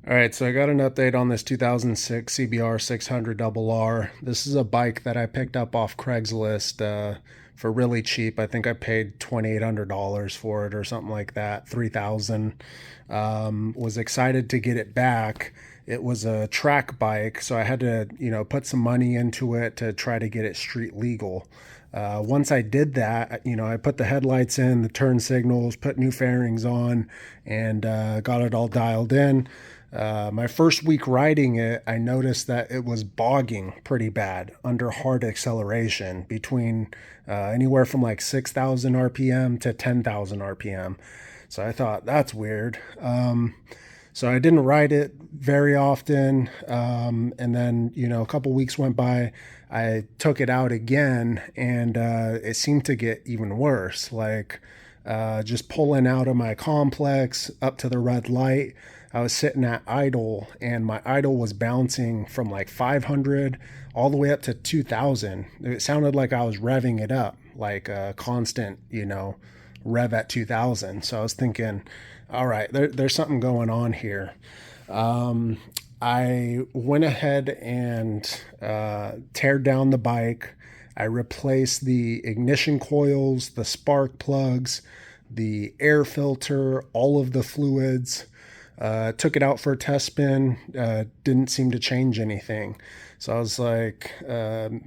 All right, so I got an update on this 2006 CBR600RR. This is a bike that I picked up off Craigslist for really cheap. I think I paid $2,800 for it or something like that, 3,000. Was excited to get it back. It was a track bike, so I had to, put some money into it to try to get it street legal. Once I did that, I put the headlights in, the turn signals, put new fairings on, and got it all dialed in. My first week riding it, I noticed that it was bogging pretty bad under hard acceleration between anywhere from like 6,000 RPM to 10,000 RPM. So I thought that's weird. So I didn't ride it very often. And then, a couple weeks went by. I took it out again, and it seemed to get even worse. Like just pulling out of my complex up to the red light, I was sitting at idle, and my idle was bouncing from like 500 all the way up to 2,000. It sounded like I was revving it up, like a constant, rev at 2,000. So I was thinking, all right, there's something going on here. I went ahead and teared down the bike. I replaced the ignition coils, the spark plugs, the air filter, all of the fluids. Took it out for a test spin. Didn't seem to change anything. So I was like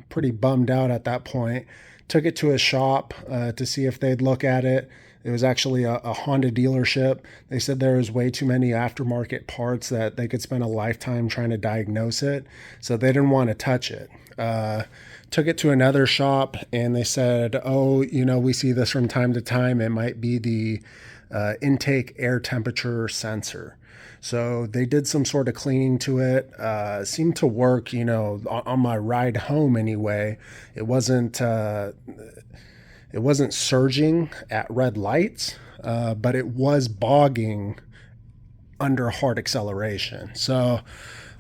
pretty bummed out at that point. Took it to a shop to see if they'd look at it. It was actually a Honda dealership. They said there was way too many aftermarket parts that they could spend a lifetime trying to diagnose it. So they didn't want to touch it. Took it to another shop, and they said, oh, we see this from time to time. It might be the intake air temperature sensor. So they did some sort of cleaning to it. Seemed to work, on my ride home anyway. It wasn't surging at red lights, but it was bogging under hard acceleration. So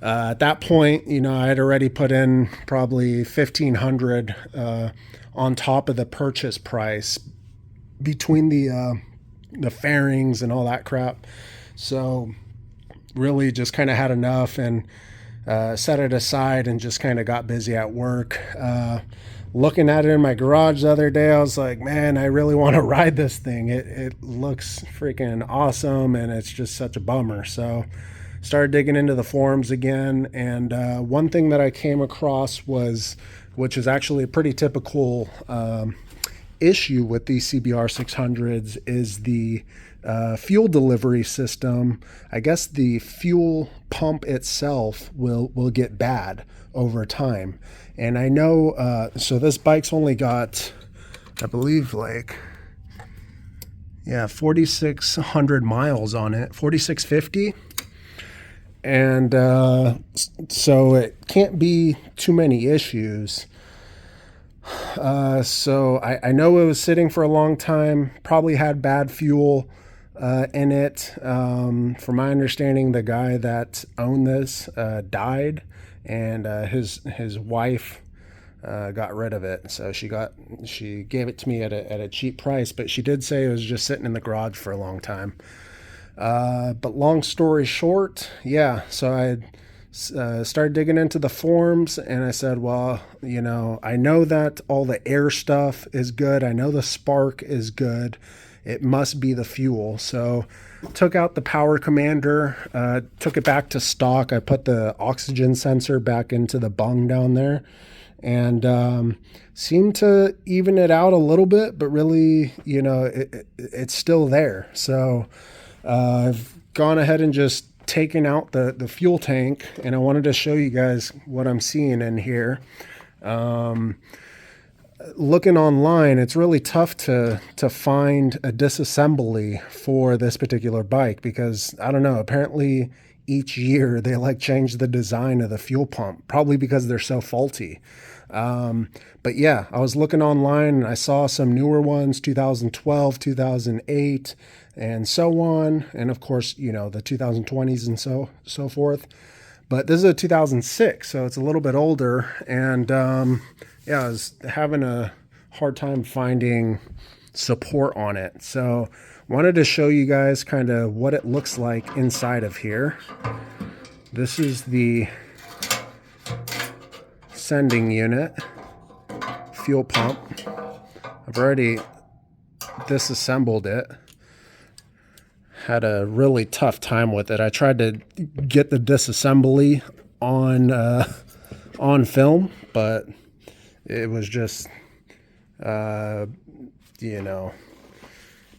at that point, I had already put in probably 1,500 on top of the purchase price between the fairings and all that crap. So really just kind of had enough and set it aside and just kind of got busy at work. Looking at it in my garage the other day, I was like, man, I really want to ride this thing. It looks freaking awesome, and it's just such a bummer. So started digging into the forums again, and one thing that I came across which is actually a pretty typical issue with these CBR 600s, is the fuel delivery system. I guess the fuel pump itself will get bad over time. And I know, so this bike's only got, I believe, 4,600 miles on it, 4,650. And so it can't be too many issues. So I know it was sitting for a long time, probably had bad fuel in it. From my understanding, the guy that owned this died, and his wife got rid of it. So she gave it to me at a cheap price, but she did say it was just sitting in the garage for a long time. But long story short, yeah, so I started digging into the forums, and I said, well, I know that all the air stuff is good. I know the spark is good. It must be the fuel. So took out the power commander, took it back to stock. I put the oxygen sensor back into the bung down there, and seemed to even it out a little bit, but really, it's still there. So I've gone ahead and just taken out the fuel tank, and I wanted to show you guys what I'm seeing in here. Looking online, it's really tough to find a disassembly for this particular bike, because I don't know, apparently each year they change the design of the fuel pump, probably because they're so faulty. But yeah, I was looking online and I saw some newer ones, 2012, 2008, and so on. And of course, the 2020s and so forth. But this is a 2006, so it's a little bit older. And yeah, I was having a hard time finding support on it. So wanted to show you guys kind of what it looks like inside of here. This is the sending unit, fuel pump. I've already disassembled it. Had a really tough time with it. I tried to get the disassembly on film, but it was just, you know,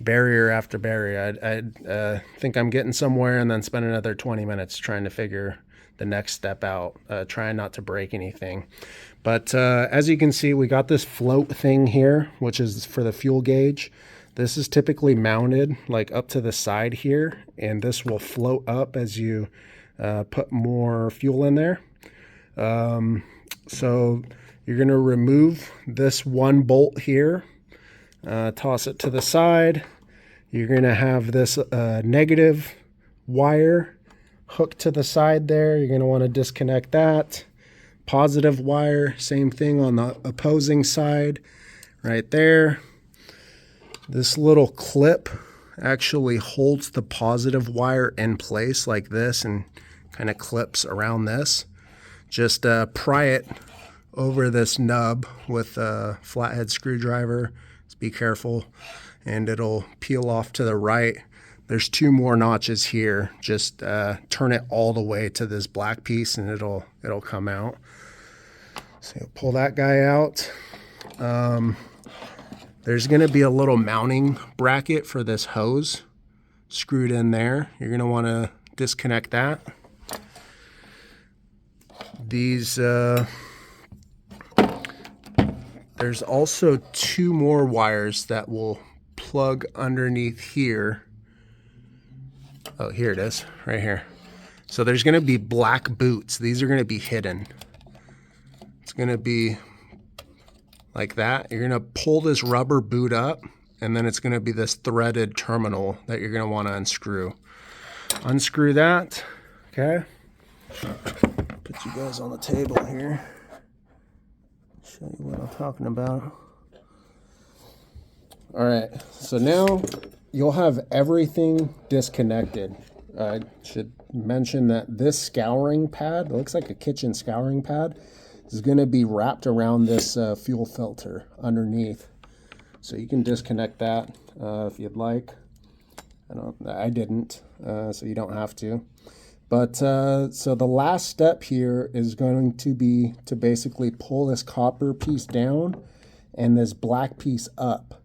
barrier after barrier. I think I'm getting somewhere and then spend another 20 minutes trying to figure the next step out, trying not to break anything. But as you can see, we got this float thing here, which is for the fuel gauge. This is typically mounted like up to the side here, and this will float up as you put more fuel in there. So you're going to remove this one bolt here, toss it to the side. You're going to have this negative wire hooked to the side there. You're going to want to disconnect that. Positive wire, same thing on the opposing side right there. This little clip actually holds the positive wire in place like this and kind of clips around this. Just pry it over this nub with a flathead screwdriver. Just be careful and it'll peel off to the right. There's two more notches here. Just turn it all the way to this black piece and it'll come out. So you'll pull that guy out. There's going to be a little mounting bracket for this hose screwed in there. You're going to want to disconnect that. These, there's also two more wires that will plug underneath here. Oh, here it is, right here. So there's going to be black boots. These are going to be hidden. It's going to be like that. You're going to pull this rubber boot up, and then it's going to be this threaded terminal that you're going to want to unscrew. Unscrew that, okay? Put you guys on the table here. Show you what I'm talking about. All right, so now you'll have everything disconnected. I should mention that this scouring pad, it looks like a kitchen scouring pad, is going to be wrapped around this fuel filter underneath. So you can disconnect that if you'd like. I didn't, so you don't have to. But so the last step here is going to be to basically pull this copper piece down and this black piece up.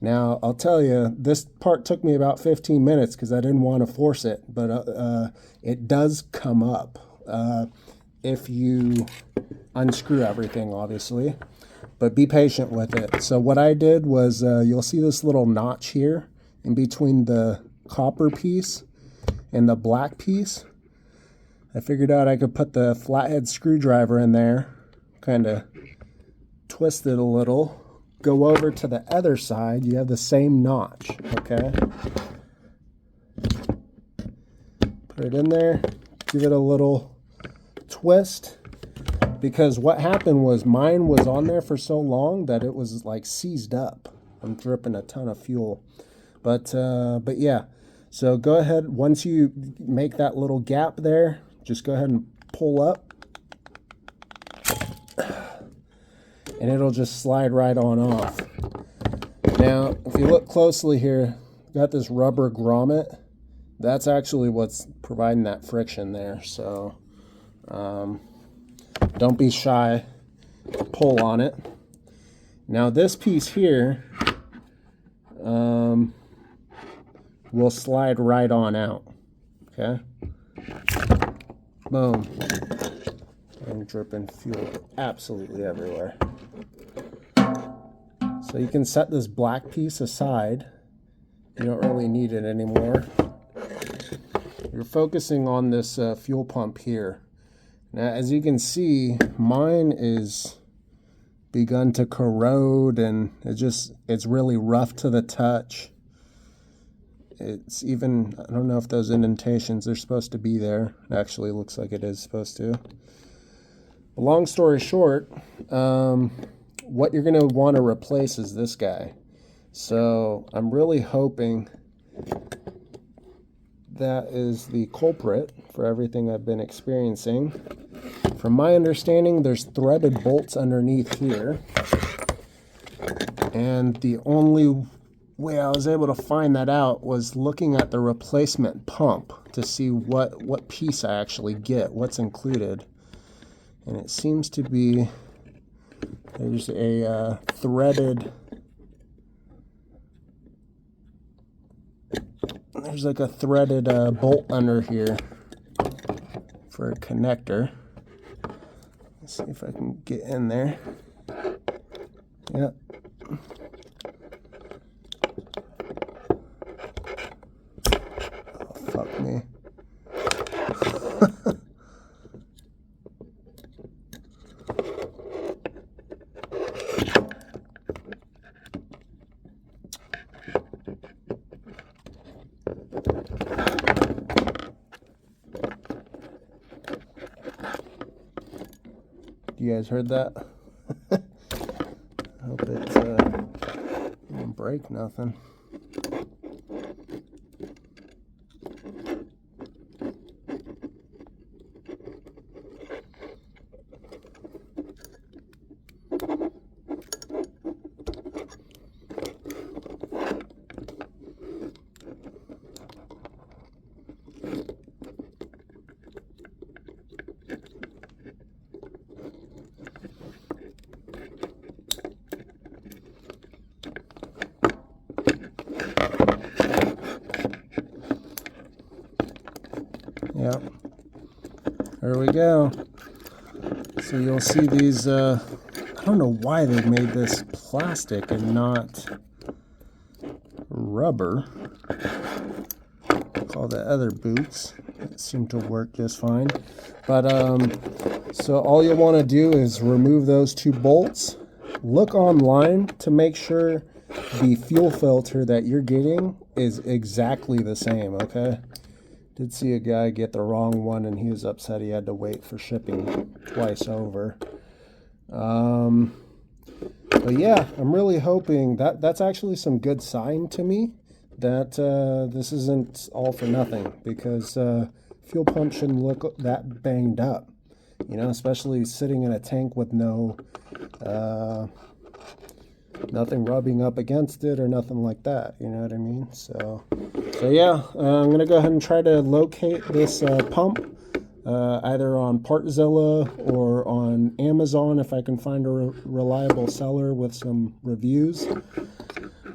Now, I'll tell you, this part took me about 15 minutes because I didn't want to force it, but it does come up if you unscrew everything, obviously, but be patient with it. So what I did was, you'll see this little notch here in between the copper piece and the black piece. I figured out I could put the flathead screwdriver in there, kind of twist it a little, go over to the other side, you have the same notch, okay? Put it in there, give it a little twist, because what happened was mine was on there for so long that it was like seized up. I'm dripping a ton of fuel. But yeah, so go ahead, once you make that little gap there, just go ahead and pull up. And it'll just slide right on off. Now, if you look closely here, got this rubber grommet. That's actually what's providing that friction there. So don't be shy, pull on it. Now this piece here will slide right on out, okay? Boom. I'm dripping fuel absolutely everywhere. So you can set this black piece aside. You don't really need it anymore. You're focusing on this fuel pump here. Now, as you can see, mine is begun to corrode and it's really rough to the touch. It's even, I don't know if those indentations are supposed to be there. It actually looks like it is supposed to. Long story short, what you're going to want to replace is this guy. So I'm really hoping that is the culprit for everything I've been experiencing. From my understanding, there's threaded bolts underneath here. And the only way I was able to find that out was looking at the replacement pump to see what piece I actually get, what's included. And it seems to be, there's a threaded, there's like a threaded bolt under here for a connector. Let's see if I can get in there. Yep. Oh, fuck me. You guys heard that? I hope it didn't break nothing. Yep, there we go. So you'll see these, I don't know why they made this plastic and not rubber. All the other boots seem to work just fine. But so all you'll want to do is remove those two bolts. Look online to make sure the fuel filter that you're getting is exactly the same, okay? Did see a guy get the wrong one and he was upset he had to wait for shipping twice over. But yeah, I'm really hoping that's actually some good sign to me that this isn't all for nothing, because fuel pump shouldn't look that banged up, you know, especially sitting in a tank with no nothing rubbing up against it or nothing like that, you know what I mean? So yeah, I'm gonna go ahead and try to locate this pump either on Partzilla or on Amazon if I can find a reliable seller with some reviews. I'm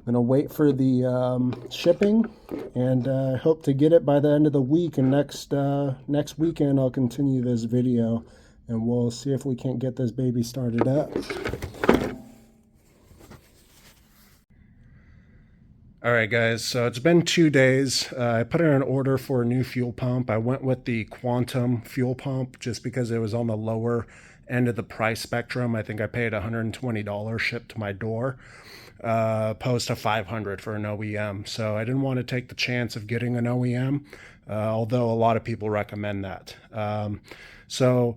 gonna wait for the shipping, and I hope to get it by the end of the week, and next weekend I'll continue this video and we'll see if we can't get this baby started up. All right, guys, so it's been 2 days. I put in an order for a new fuel pump. I went with the Quantum fuel pump just because it was on the lower end of the price spectrum. I think I paid $120 shipped to my door, opposed to $500 for an OEM. So I didn't want to take the chance of getting an OEM, although a lot of people recommend that. So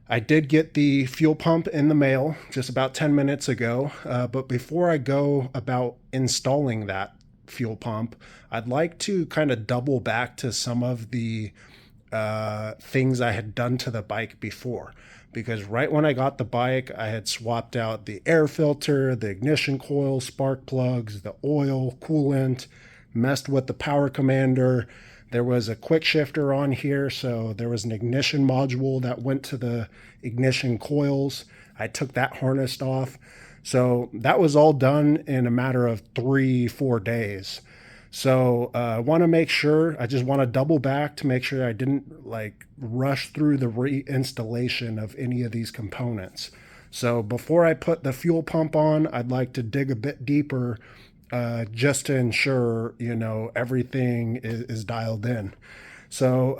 I did get the fuel pump in the mail just about 10 minutes ago, but before I go about installing that fuel pump, I'd like to kind of double back to some of the things I had done to the bike before, because right when I got the bike, I had swapped out the air filter, the ignition coil, spark plugs, the oil, coolant, messed with the power commander. There was a quick shifter on here, so there was an ignition module that went to the ignition coils. I took that harness off. So that was all done in a matter of 3-4 days. So I want to make sure, I just want to double back to make sure I didn't like rush through the reinstallation of any of these components. So before I put the fuel pump on, I'd like to dig a bit deeper just to ensure, you know, everything is dialed in. So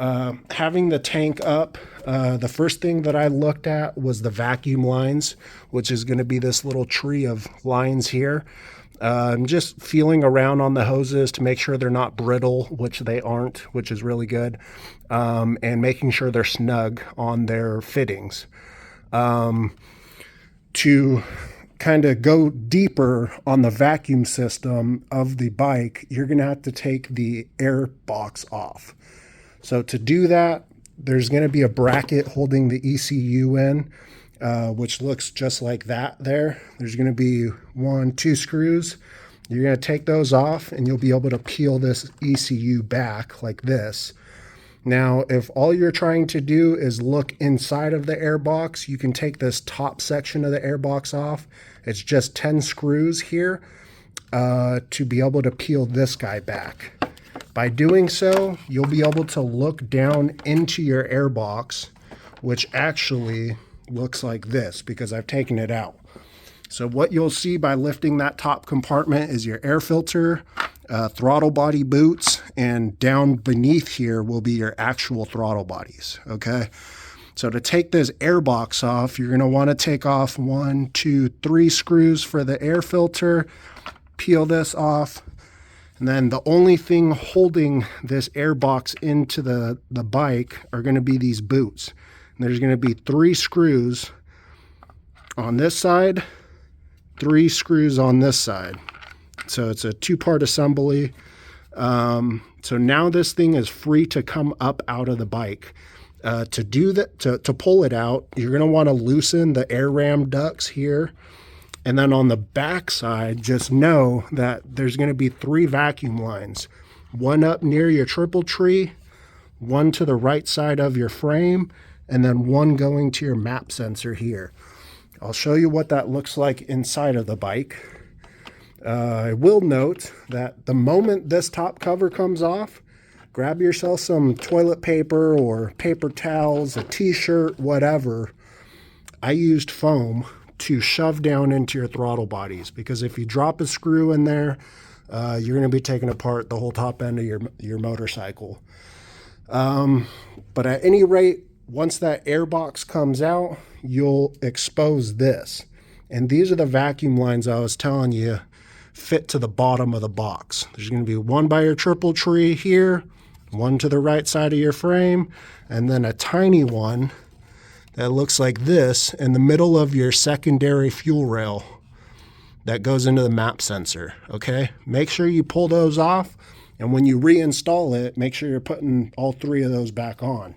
having the tank up, the first thing that I looked at was the vacuum lines, which is going to be this little tree of lines here. I'm just feeling around on the hoses to make sure they're not brittle, which they aren't, which is really good, and making sure they're snug on their fittings. To kind of go deeper on the vacuum system of the bike, you're going to have to take the air box off. So to do that, there's going to be a bracket holding the ECU in, which looks just like that there. There's going to be 2 screws. You're going to take those off and you'll be able to peel this ECU back like this. Now, if all you're trying to do is look inside of the airbox, you can take this top section of the airbox off. It's just 10 screws here to be able to peel this guy back. By doing so, you'll be able to look down into your airbox, which actually looks like this because I've taken it out. So what you'll see by lifting that top compartment is your air filter, throttle body boots, and down beneath here will be your actual throttle bodies, okay? So to take this air box off, you're gonna wanna take off 1, 2, 3 screws for the air filter, peel this off, and then the only thing holding this air box into the bike are gonna be these boots. And there's gonna be 3 screws on this side, 3 screws on this side. So it's a 2-part assembly. So now this thing is free to come up out of the bike. To do that, to pull it out, you're going to want to loosen the air ram ducts here. And then on the back side, just know that there's going to be 3 vacuum lines. 1 up near your triple tree, 1 to the right side of your frame, and then 1 going to your map sensor here. I'll show you what that looks like inside of the bike. I will note that the moment this top cover comes off, grab yourself some toilet paper or paper towels, a t-shirt, whatever. I used foam to shove down into your throttle bodies because if you drop a screw in there, you're going to be taking apart the whole top end of your motorcycle. But at any rate, once that air box comes out, you'll expose this. And these are the vacuum lines I was telling you fit to the bottom of the box. There's going to be 1 by your triple tree here, 1 to the right side of your frame, and then a tiny one that looks like this in the middle of your secondary fuel rail that goes into the map sensor, okay? Make sure you pull those off, and when you reinstall it, make sure you're putting all 3 of those back on.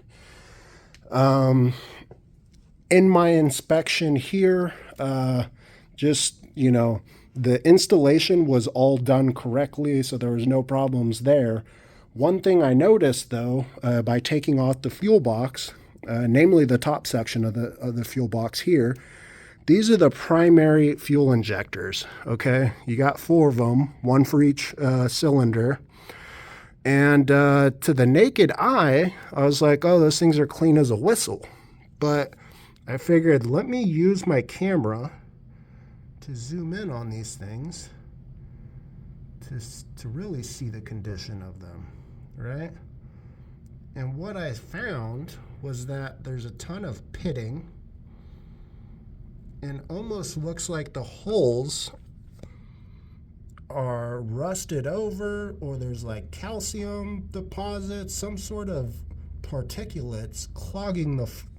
In my inspection here, just, you know, the installation was all done correctly, so there was no problems there. One thing I noticed, though, by taking off the fuel box, namely the top section of the fuel box here, these are the primary fuel injectors, okay? You got 4 of them, 1 for each cylinder. And to the naked eye, I was like, oh, those things are clean as a whistle. But I figured, let me use my camera to zoom in on these things to really see the condition of them, right? And what I found was that there's a ton of pitting and almost looks like the holes are rusted over, or there's like calcium deposits, some sort of particulates clogging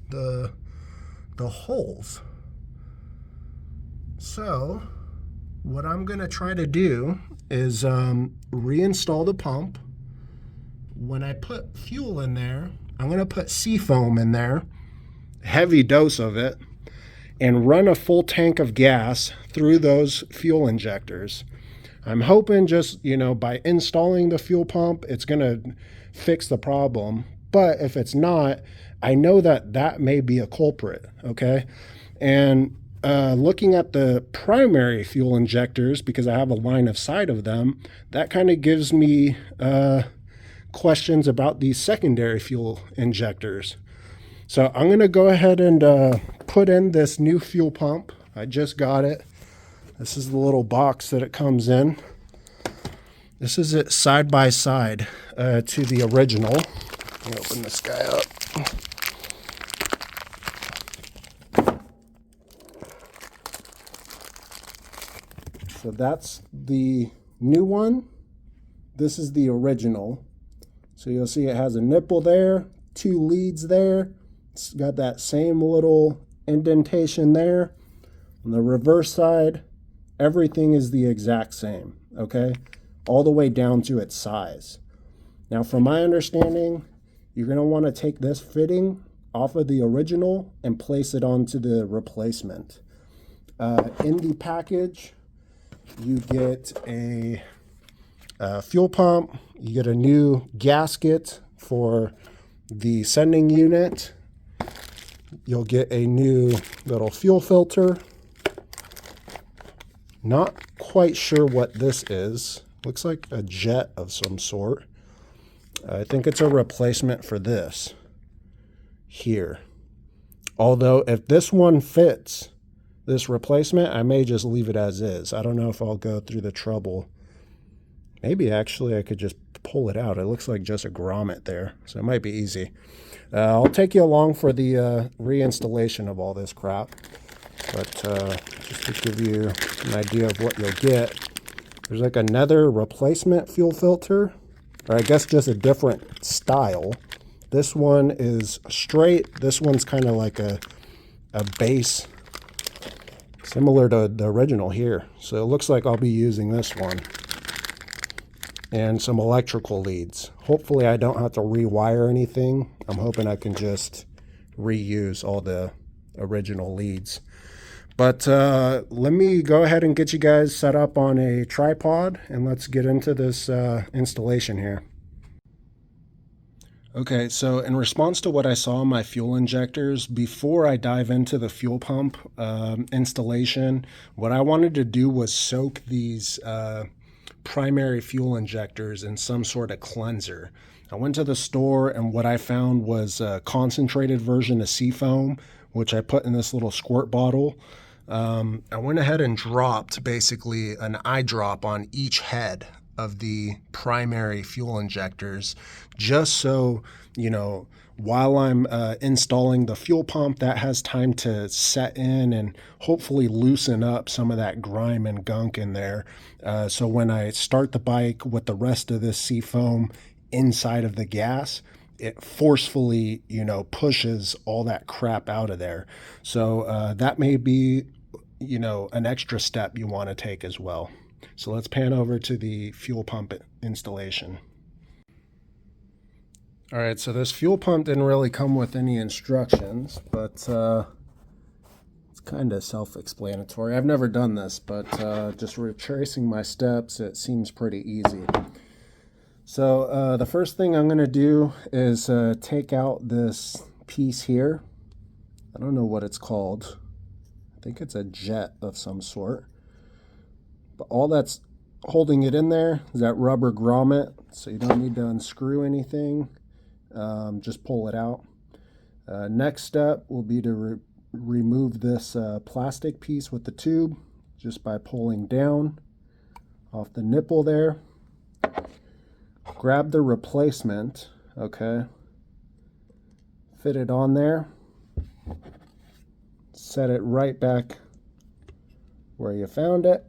the holes. So what I'm going to try to do is reinstall the pump. When I put fuel in there, I'm going to put seafoam in there, heavy dose of it, and run a full tank of gas through those fuel injectors. I'm hoping just, you know, by installing the fuel pump, it's going to fix the problem. But if it's not, I know that that may be a culprit, okay? And looking at the primary fuel injectors, because I have a line of sight of them, that kind of gives me questions about these secondary fuel injectors. So I'm going to go ahead and put in this new fuel pump. I just got it. This is the little box that it comes in. This is it side by side to the original. Let me open this guy up. So that's the new one. This is the original. So you'll see it has a nipple there, 2 leads there. It's got that same little indentation there. On the reverse side, everything is the exact same, okay? All the way down to its size. Now, from my understanding, you're going to want to take this fitting off of the original and place it onto the replacement. In the package, you get a fuel pump, you get a new gasket for the sending unit, you'll get a new little fuel filter. Not quite sure what this is. Looks like a jet of some sort. I think it's a replacement for this here. Although if this one fits, this replacement, I may just leave it as is. I don't know if I'll go through the trouble. Maybe actually I could just pull it out. It looks like just a grommet there, so it might be easy. I'll take you along for the reinstallation of all this crap. But just to give you an idea of what you'll get, there's like another replacement fuel filter, or I guess just a different style. This one is straight. This one's kind of like a base, similar to the original here. So it looks like I'll be using this one. And some electrical leads. Hopefully I don't have to rewire anything. I'm hoping I can just reuse all the original leads. But let me go ahead and get you guys set up on a tripod and let's get into this installation here. Okay, so in response to what I saw in my fuel injectors, before I dive into the fuel pump installation, what I wanted to do was soak these primary fuel injectors in some sort of cleanser. I went to the store and what I found was a concentrated version of seafoam, which I put in this little squirt bottle. I went ahead and dropped basically an eye drop on each head of the primary fuel injectors, just so, you know, while I'm installing the fuel pump, that has time to set in and hopefully loosen up some of that grime and gunk in there. So when I start the bike with the rest of this seafoam inside of the gas, it forcefully, you know, pushes all that crap out of there. So that may be, you know, an extra step you want to take as well. So let's pan over to the fuel pump installation. All right, so this fuel pump didn't really come with any instructions, but it's kind of self-explanatory. I've never done this, but just retracing my steps, it seems pretty easy. So the first thing I'm going to do is take out this piece here. I don't know what it's called. I think it's a jet of some sort. But all that's holding it in there is that rubber grommet, so you don't need to unscrew anything. Just pull it out. Next step will be to remove this plastic piece with the tube just by pulling down off the nipple there. Grab the replacement, okay, fit it on there, set it right back where you found it.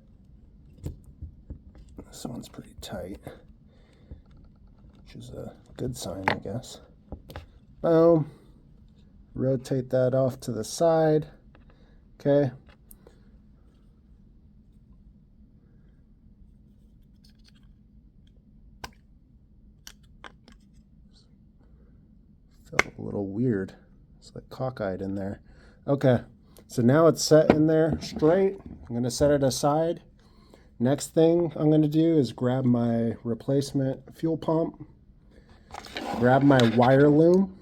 This one's pretty tight, which is a good sign, I guess. Boom. Rotate that off to the side. Okay. Felt a little weird. It's like cockeyed in there. Okay. So now it's set in there straight. I'm going to set it aside. Next thing I'm going to do is grab my replacement fuel pump, grab my wire loom.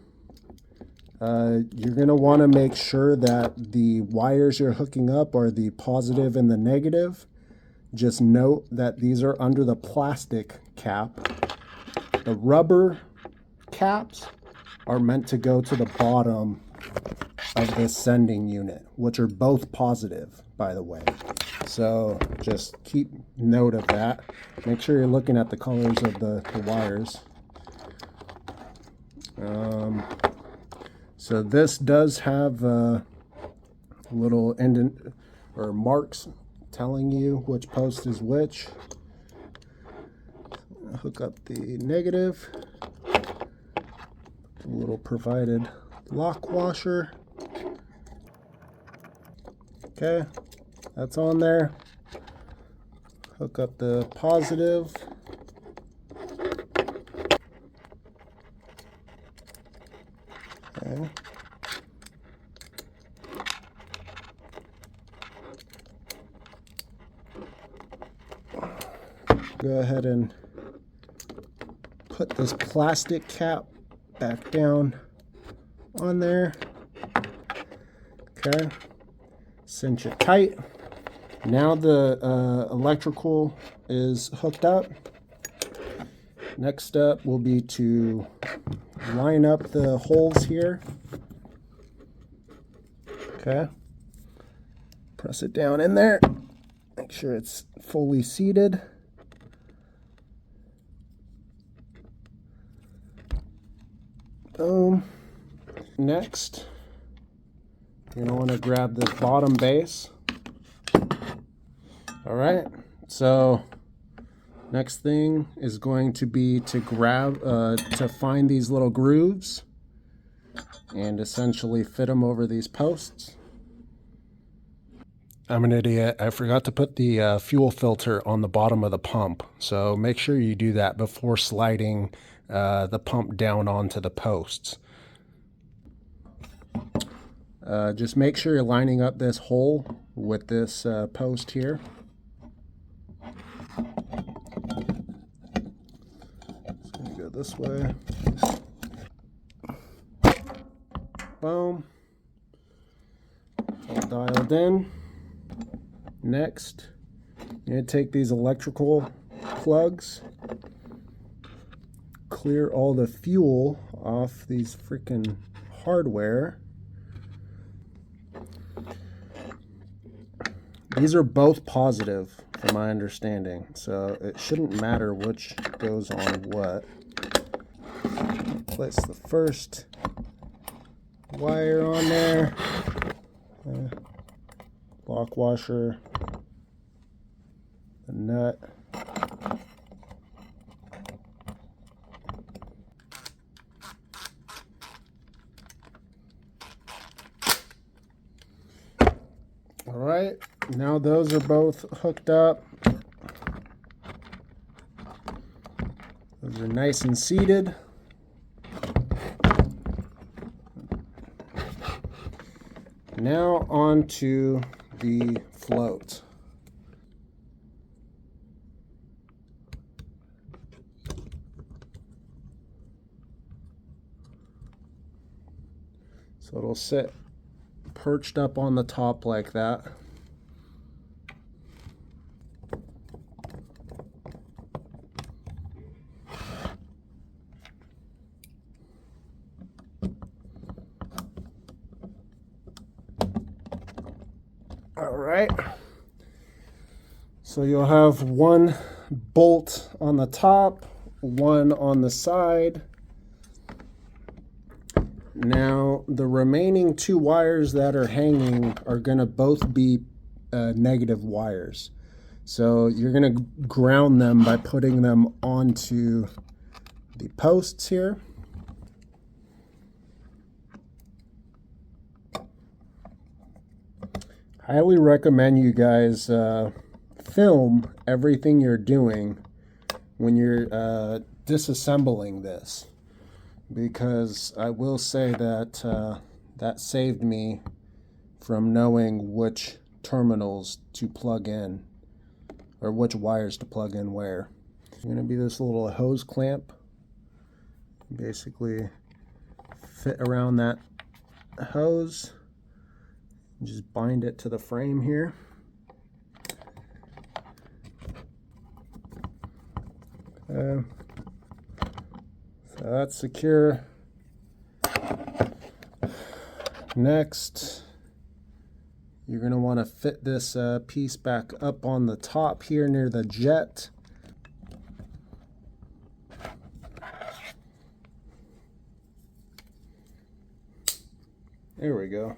You're going to want to make sure that the wires you're hooking up are the positive and the negative. Just note that these are under the plastic cap. The rubber caps are meant to go to the bottom of this sending unit, which are both positive, by the way. So just keep note of that. Make sure you're looking at the colors of the wires. So this does have little indent or marks telling you which post is which. Hook up the negative. A little provided lock washer. Okay, That's on there. Hook up the positive. Okay. Go ahead and put this plastic cap back down on there. Okay. Cinch it tight. Now the electrical is hooked up. Next step will be to line up the holes here. Okay. Press it down in there. Make sure it's fully seated. Boom. Next, you're going to want to grab this bottom base. All right. So next thing is going to be to grab, to find these little grooves and essentially fit them over these posts. I'm an idiot. I forgot to put the fuel filter on the bottom of the pump. So make sure you do that before sliding the pump down onto the posts. Just make sure you're lining up this hole with this post here. It's going to go this way. Boom. All dialed in. Next, you're going to take these electrical plugs, clear all the fuel off these freaking hardware. These are both positive from my understanding, so it shouldn't matter which goes on what. Place the first wire on there. Lock washer, the nut. All right, now those are both hooked up. Those are nice and seated. Now on to the float. So it'll sit perched up on the top like that. All right. So you'll have one bolt on the top, one on the side. Now the remaining two wires that are hanging are going to both be negative wires. So you're going to ground them by putting them onto the posts here. Highly recommend you guys film everything you're doing when you're disassembling this, because I will say that that saved me from knowing which terminals to plug in or which wires to plug in where. It's going to be this little hose clamp, basically fit around that hose. Just bind it to the frame here. So that's secure. Next, you're going to want to fit this piece back up on the top here near the jet. There we go.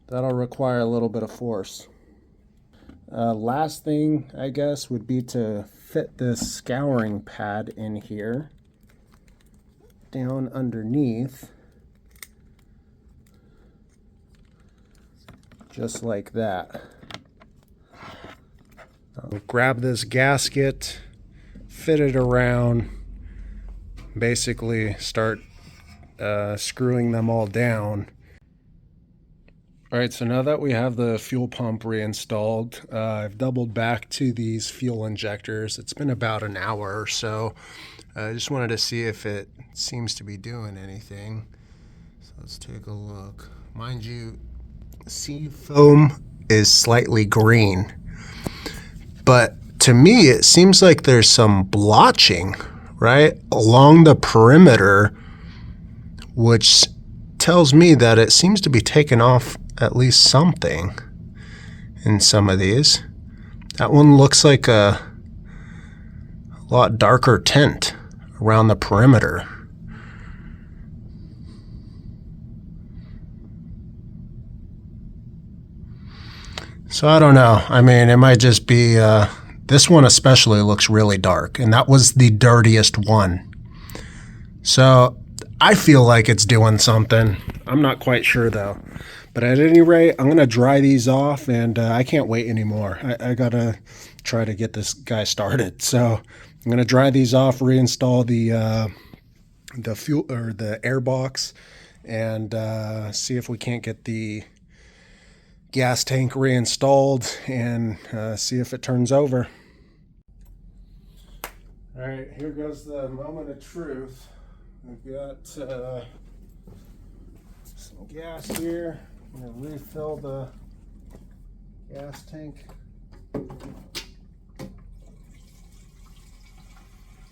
That'll require a little bit of force. Last thing, I guess, would be to fit this scouring pad in here, down underneath, just like that. Grab this gasket, fit it around, basically start screwing them all down. Alright, so now that we have the fuel pump reinstalled, I've doubled back to these fuel injectors. It's been about an hour or so. I just wanted to see if it seems to be doing anything. So let's take a look. Mind you, sea foam is slightly green, but to me it seems like there's some blotching right along the perimeter, which tells me that it seems to be taking off at least something in some of these. That one looks like a lot darker tint around the perimeter. So I don't know. I mean, it might just be, this one especially looks really dark, and that was the dirtiest one. So I feel like it's doing something. I'm not quite sure though. But at any rate, I'm going to dry these off, and I can't wait anymore. I got to try to get this guy started. So I'm going to dry these off, reinstall the fuel or the air box, and see if we can't get the gas tank reinstalled and see if it turns over. All right, here goes the moment of truth. We've got some gas here. I'm going to refill the gas tank.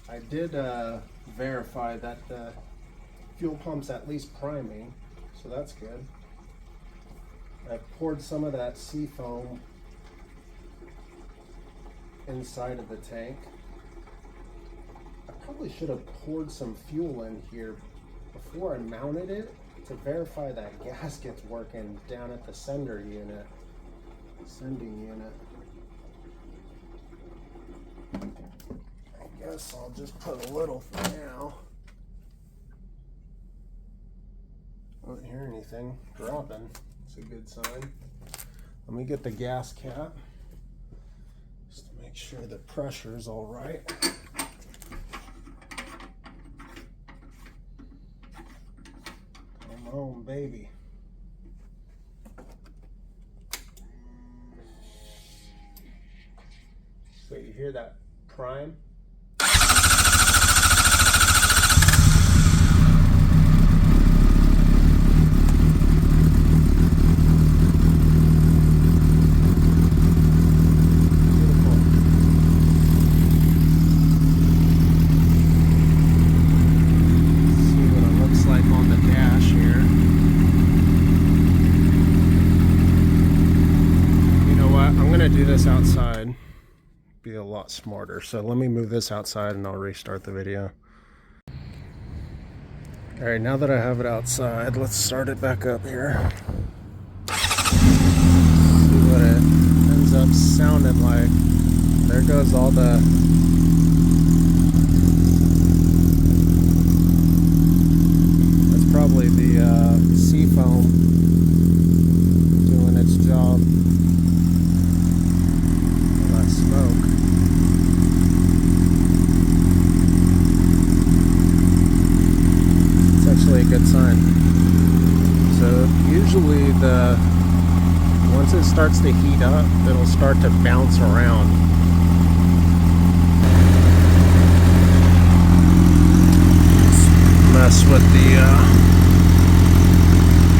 I did verify that the fuel pump's at least priming, so that's good. I poured some of that sea foam inside of the tank. I probably should have poured some fuel in here before I mounted it to verify that gasket's working down at the sending unit. I guess I'll just put a little for now. I don't hear anything dropping. It's a good sign. Let me get the gas cap just to make sure the pressure's all right. Come on, baby. So you hear that prime? Do this outside, be a lot smarter. So let me move this outside and I'll restart the video. All right, now that I have it outside, let's start it back up here. See what it ends up sounding like. There goes all the that's probably the sea foam doing its job. Smoke. It's actually a good sign. So usually once it starts to heat up, it'll start to bounce around. Let's mess with the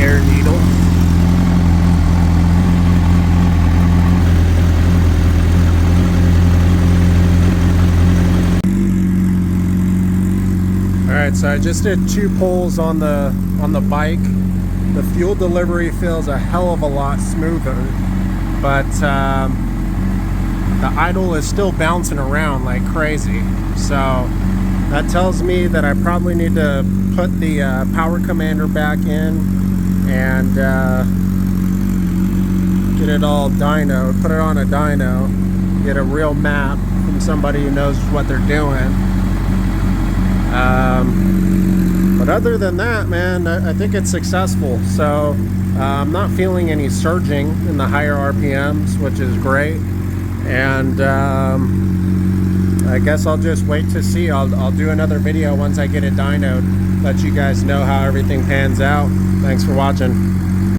air needle. Alright, so I just did 2 pulls on the bike. The fuel delivery feels a hell of a lot smoother, but the idle is still bouncing around like crazy. So that tells me that I probably need to put the power commander back in and get it all dynoed, put it on a dyno, get a real map from somebody who knows what they're doing. But other than that, man, I think it's successful. So I'm not feeling any surging in the higher RPMs, which is great. And I guess I'll just wait to see. I'll do another video once I get it dynoed, let you guys know how everything pans out. Thanks for watching.